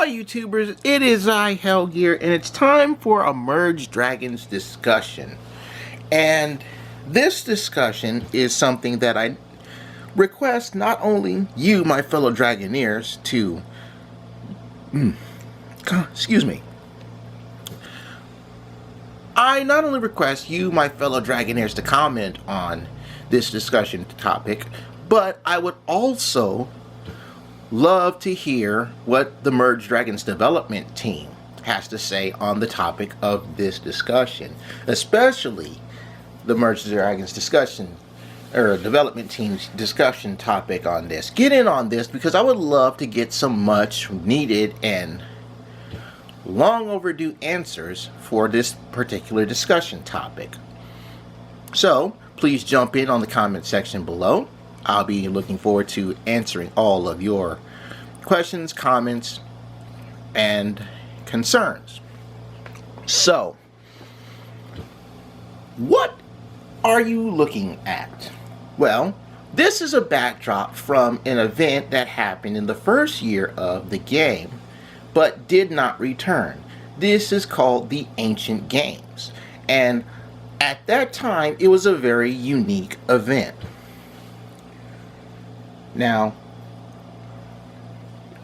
Hi YouTubers, it is I, Hellgear, and it's time for a Merge Dragons discussion. And this discussion is something that I request not only you, my fellow Dragoneers, to... excuse me. I not only request you, my fellow Dragoneers, to comment on this discussion topic, but I would also love to hear what the Merge Dragons development team has to say on the topic of this discussion, especially the Merge Dragons discussion or development team's discussion topic on this. Get in on this because I would love to get some much needed and long overdue answers for this particular discussion topic. So please jump in on the comment section below. I'll be looking forward to answering all of your questions, comments, and concerns. So, what are you looking at? Well, this is a backdrop from an event that happened in the first year of the game, but did not return. This is called the Ancient Games, and at that time, it was a very unique event. Now,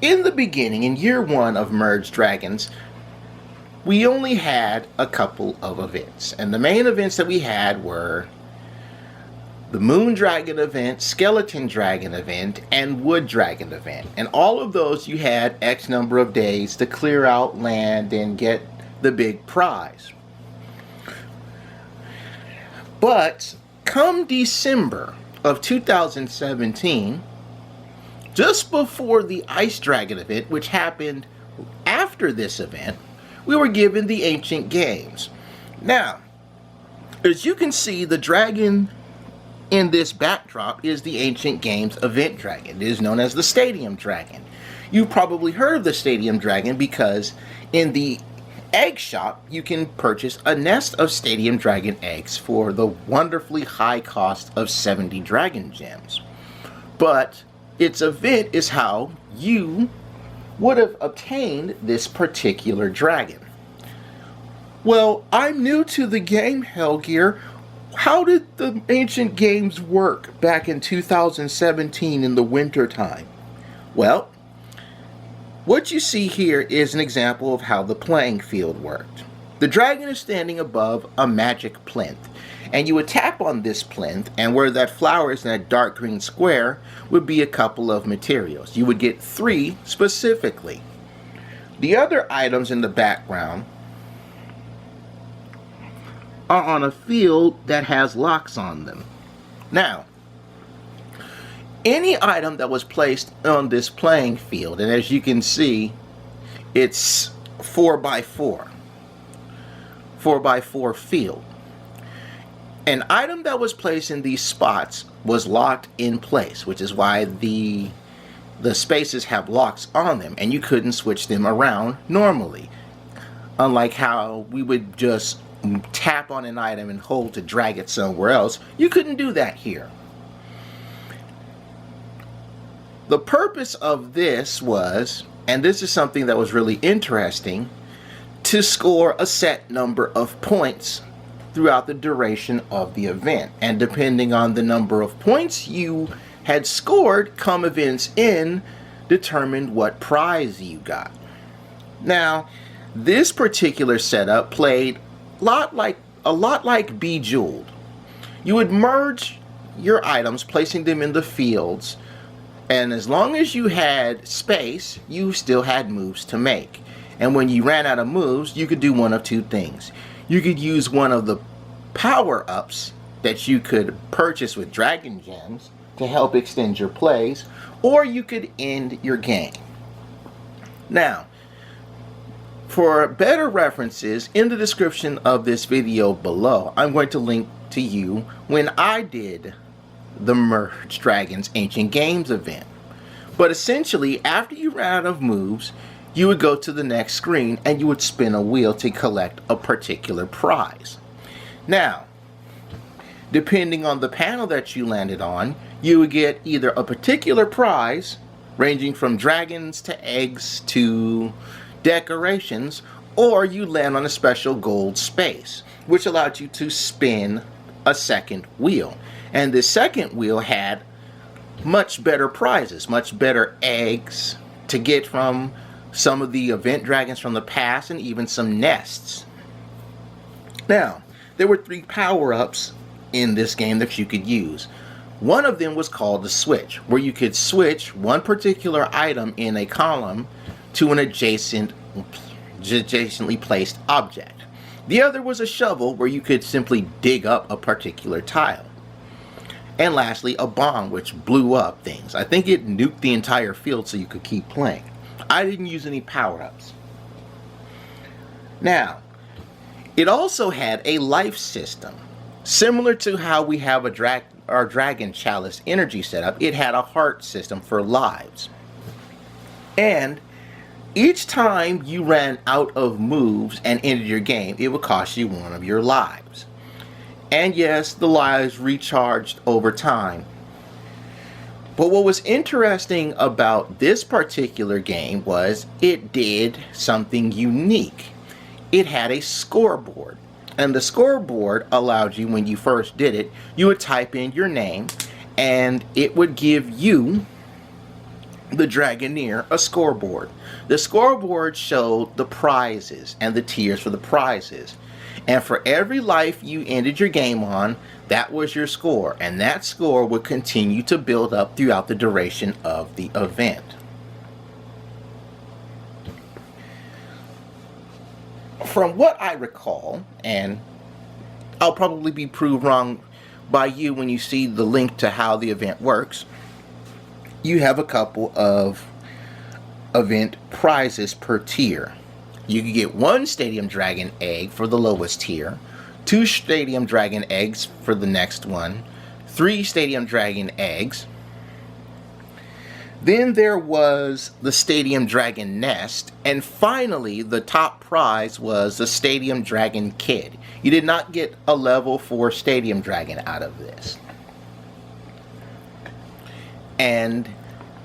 in the beginning, in year one of Merge Dragons, we only had a couple of events. And the main events that we had were the Moon Dragon event, Skeleton Dragon event, and Wood Dragon event. And all of those you had X number of days to clear out land and get the big prize. But come December of 2017, just before the Ice Dragon event, which happened after this event, we were given the Ancient Games. Now, as you can see, the dragon in this backdrop is the Ancient Games event dragon. It is known as the Stadium Dragon. You've probably heard of the Stadium Dragon because in the egg shop, you can purchase a nest of Stadium Dragon eggs for the wonderfully high cost of 70 Dragon Gems. But its event is how you would have obtained this particular dragon. Well, I'm new to the game, Hellgear. How did the Ancient Games work back in 2017 in the winter time? Well, what you see here is an example of how the playing field worked. The dragon is standing above a magic plinth, and you would tap on this plinth, and where that flower is in that dark green square would be a couple of materials. You would get 3 specifically. The other items in the background are on a field that has locks on them. Now, any item that was placed on this playing field, and as you can see, it's 4x4 field. An item that was placed in these spots was locked in place, which is why the spaces have locks on them, and you couldn't switch them around normally. Unlike how we would just tap on an item and hold to drag it somewhere else, you couldn't do that here. The purpose of this was, and this is something that was really interesting, to score a set number of points throughout the duration of the event. And depending on the number of points you had scored, come events in, determined what prize you got. Now, this particular setup played a lot like Bejeweled. You would merge your items, placing them in the fields, and as long as you had space, you still had moves to make. And when you ran out of moves, you could do one of 2 things. You could use one of the power-ups that you could purchase with Dragon Gems to help extend your plays, or you could end your game. Now, for better references, in the description of this video below, I'm going to link to you when I did the Merge Dragons Ancient Games event. But essentially, after you ran out of moves, you would go to the next screen and you would spin a wheel to collect a particular prize. Now, depending on the panel that you landed on, you would get either a particular prize ranging from dragons to eggs to decorations, or you land on a special gold space, which allowed you to spin a second wheel. And this second wheel had much better prizes, much better eggs to get from some of the event dragons from the past, and even some nests. Now, there were 3 power-ups in this game that you could use. One of them was called the switch, where you could switch one particular item in a column to an adjacently placed object. The other was a shovel, where you could simply dig up a particular tile. And lastly, a bomb, which blew up things. I think it nuked the entire field so you could keep playing. I didn't use any power-ups. Now, it also had a life system. Similar to how we have our Dragon Chalice energy setup, it had a heart system for lives. And each time you ran out of moves and ended your game, it would cost you 1 of your lives. And yes, the lives recharged over time. But what was interesting about this particular game was it did something unique. It had a scoreboard. And the scoreboard allowed you, when you first did it, you would type in your name and it would give you, the Dragoneer, a scoreboard. The scoreboard showed the prizes and the tiers for the prizes. And for every life you ended your game on, that was your score. And that score would continue to build up throughout the duration of the event. From what I recall, and I'll probably be proved wrong by you when you see the link to how the event works, you have a couple of event prizes per tier. You can get 1 Stadium Dragon egg for the lowest tier, 2 Stadium Dragon eggs for the next one, 3 Stadium Dragon eggs. Then there was the Stadium Dragon Nest, and finally the top prize was the Stadium Dragon Kid. You did not get a level 4 Stadium Dragon out of this. And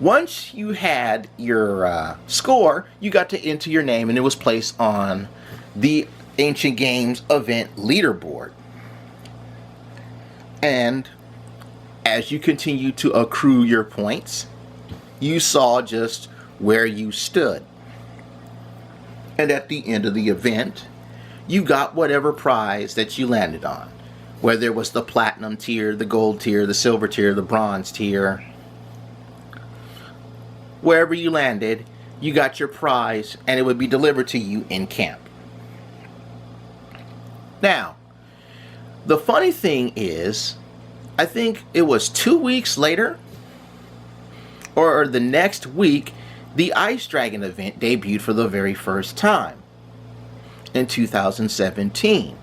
once you had your score, you got to enter your name, and it was placed on the Ancient Games event leaderboard. And as you continue to accrue your points, you saw just where you stood. And at the end of the event, you got whatever prize that you landed on. Whether it was the platinum tier, the gold tier, the silver tier, the bronze tier. Wherever you landed, you got your prize, and it would be delivered to you in camp. Now, the funny thing is, I think it was 2 weeks later, or the next week, the Ice Dragon event debuted for the very first time in 2017.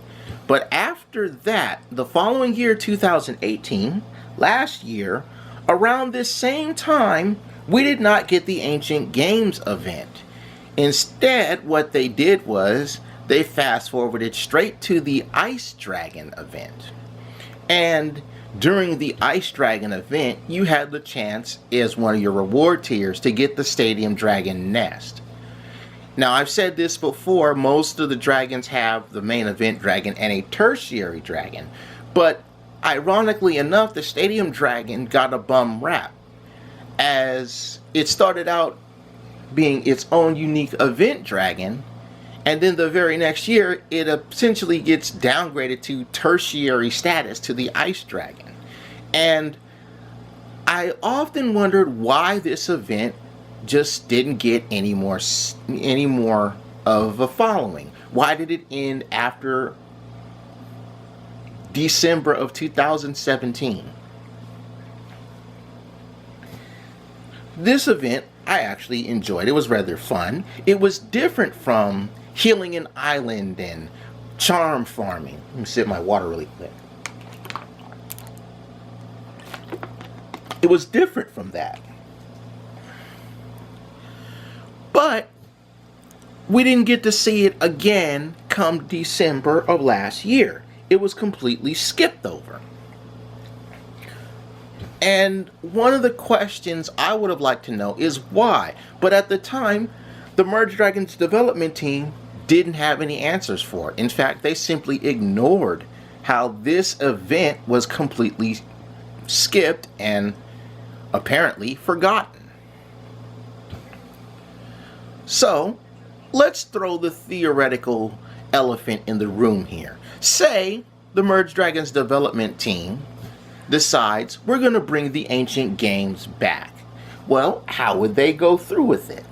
But after that, the following year, 2018, last year, around this same time, we did not get the Ancient Games event. Instead, what they did was they fast forwarded straight to the Ice Dragon event. And during the Ice Dragon event, you had the chance, as one of your reward tiers, to get the Stadium Dragon Nest. Now, I've said this before, most of the dragons have the main event dragon and a tertiary dragon. But, ironically enough, the Stadium Dragon got a bum rap, as it started out being its own unique event dragon, and then the very next year, it essentially gets downgraded to tertiary status to the Ice Dragon. And I often wondered why this event just didn't get any more of a following. Why did it end after December of 2017? This event I actually enjoyed. It was rather fun. It was different from Healing an Island and Charm Farming. Let me sip my water really quick. It was different from that. But we didn't get to see it again come December of last year. It was completely skipped over. And one of the questions I would have liked to know is why. But at the time, the Merge Dragons development team didn't have any answers for it. In fact, they simply ignored how this event was completely skipped and apparently forgotten. So, let's throw the theoretical elephant in the room here. Say the Merge Dragons development team decides we're going to bring the ancient games back. Well, how would they go through with it?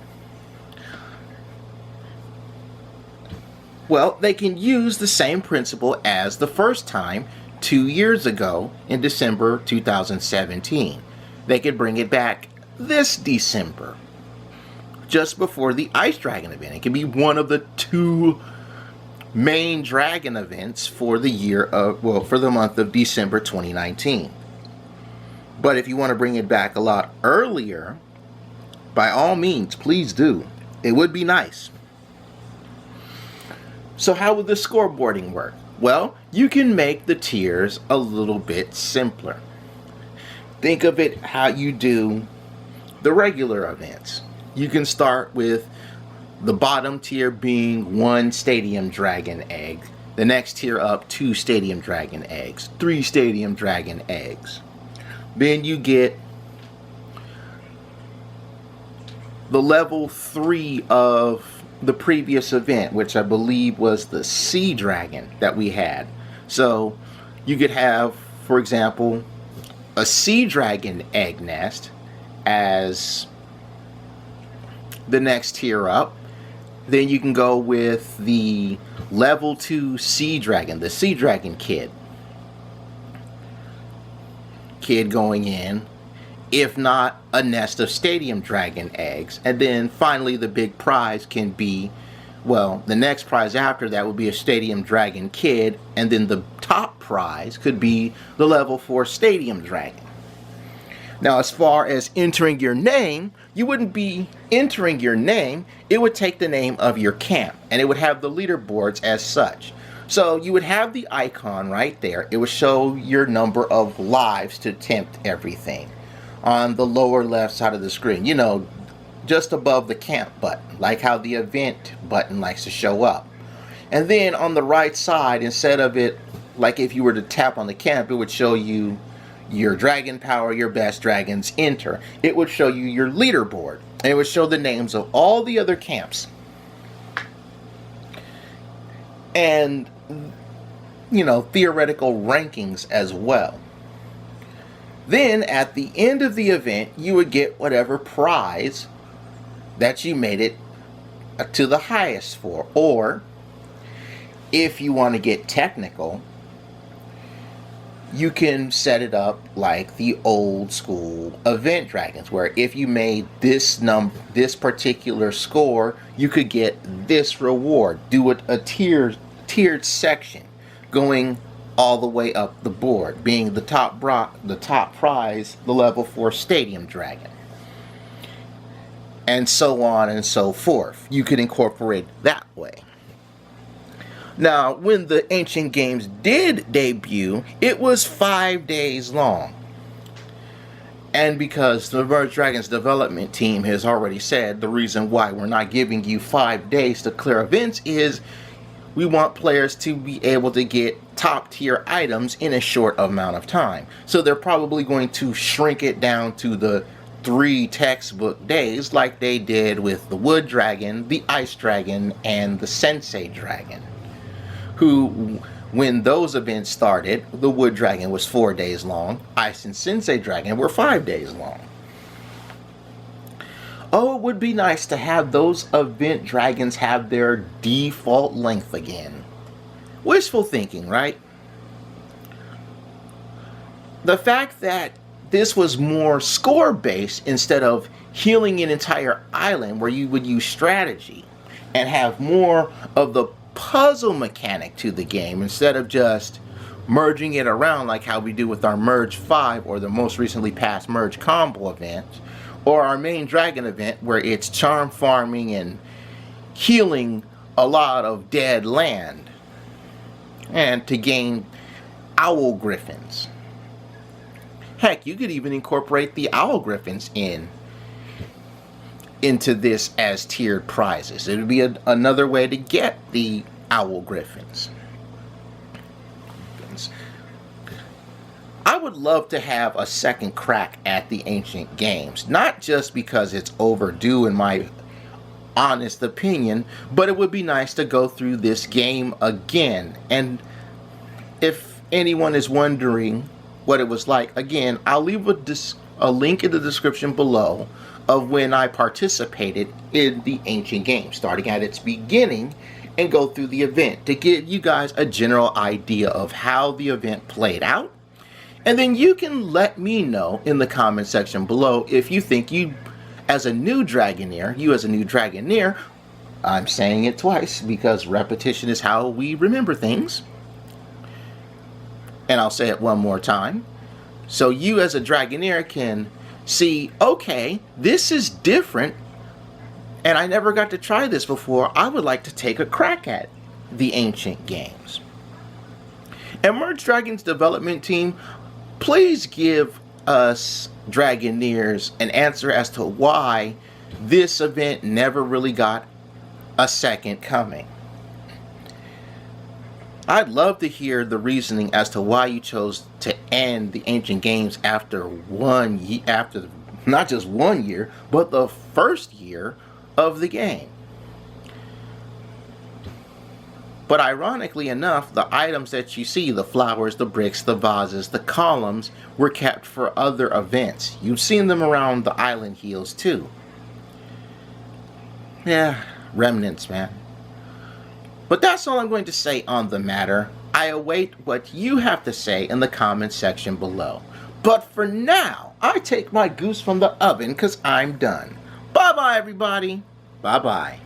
Well, they can use the same principle as the first time 2 years ago in December 2017. They could bring it back this December, just before the Ice Dragon event. It can be one of the 2 main dragon events for the year of, well, for the month of December 2019. But if you want to bring it back a lot earlier, by all means, please do. It would be nice. So how would the scoreboarding work? Well, you can make the tiers a little bit simpler. Think of it how you do the regular events. You can start with the bottom tier being 1 Stadium Dragon egg. The next tier up, 2 Stadium Dragon eggs, 3 Stadium Dragon eggs. Then you get the level 3 of the previous event, which I believe was the Sea Dragon that we had. So you could have, for example, a Sea Dragon egg nest as the next tier up. Then you can go with the level 2 Sea Dragon, the Sea Dragon Kid going in, if not a nest of Stadium Dragon eggs. And then finally the big prize can be, well, the next prize after that would be a Stadium Dragon Kid, and then the top prize could be the level 4 Stadium Dragon. Now, as far as entering your name, you wouldn't be entering your name, it would take the name of your camp, and it would have the leaderboards as such. So you would have the icon right there. It would show your number of lives to attempt everything on the lower left side of the screen, you know, just above the camp button, like how the event button likes to show up. And then on the right side, instead of it, like if you were to tap on the camp, it would show you your dragon power, your best dragons enter. It would show you your leaderboard, and it would show the names of all the other camps. And, you know, theoretical rankings as well. Then at the end of the event, you would get whatever prize that you made it to the highest for. Or if you want to get technical, you can set it up like the old school event dragons, where if you made this particular score, you could get this reward. Do it a tiered section, going all the way up the board, being the top prize, the level 4 Stadium Dragon, and so on and so forth. You could incorporate that way. Now, when the Ancient Games did debut, it was 5 days long. And because the Merge Dragons development team has already said the reason why we're not giving you 5 days to clear events is we want players to be able to get top tier items in a short amount of time. So they're probably going to shrink it down to the 3 textbook days like they did with the Wood Dragon, the Ice Dragon, and the Sensei Dragon. Who, when those events started, the Wood Dragon was 4 days long, Ice and Sensei Dragon were 5 days long. Oh, it would be nice to have those event dragons have their default length again. Wishful thinking, right? The fact that this was more score-based instead of healing an entire island where you would use strategy and have more of the puzzle mechanic to the game instead of just merging it around like how we do with our Merge 5 or the most recently passed Merge Combo event, or our main dragon event where it's charm farming and healing a lot of dead land and to gain owl griffins. Heck, you could even incorporate the owl griffins into this as tiered prizes. It would be another way to get the owl griffins. I would love to have a second crack at the ancient games, not just because it's overdue in my honest opinion, but it would be nice to go through this game again. And if anyone is wondering what it was like, again, I'll leave a link in the description below of when I participated in the ancient game, starting at its beginning and go through the event to give you guys a general idea of how the event played out. And then you can let me know in the comment section below if you think you as a new Dragoneer, I'm saying it twice because repetition is how we remember things. And I'll say it one more time. So you as a Dragoneer can see, okay, this is different and I never got to try this before. I would like to take a crack at the ancient games. And Merge Dragons development team, please give us Dragoneers an answer as to why this event never really got a second coming. I'd love to hear the reasoning as to why you chose to end the ancient games after not just 1 year, but the first year of the game. But ironically enough, the items that you see, the flowers, the bricks, the vases, the columns, were kept for other events. You've seen them around the island hills too. Yeah, remnants, man. But that's all I'm going to say on the matter. I await what you have to say in the comment section below. But for now, I take my goose from the oven because I'm done. Bye-bye, everybody. Bye-bye.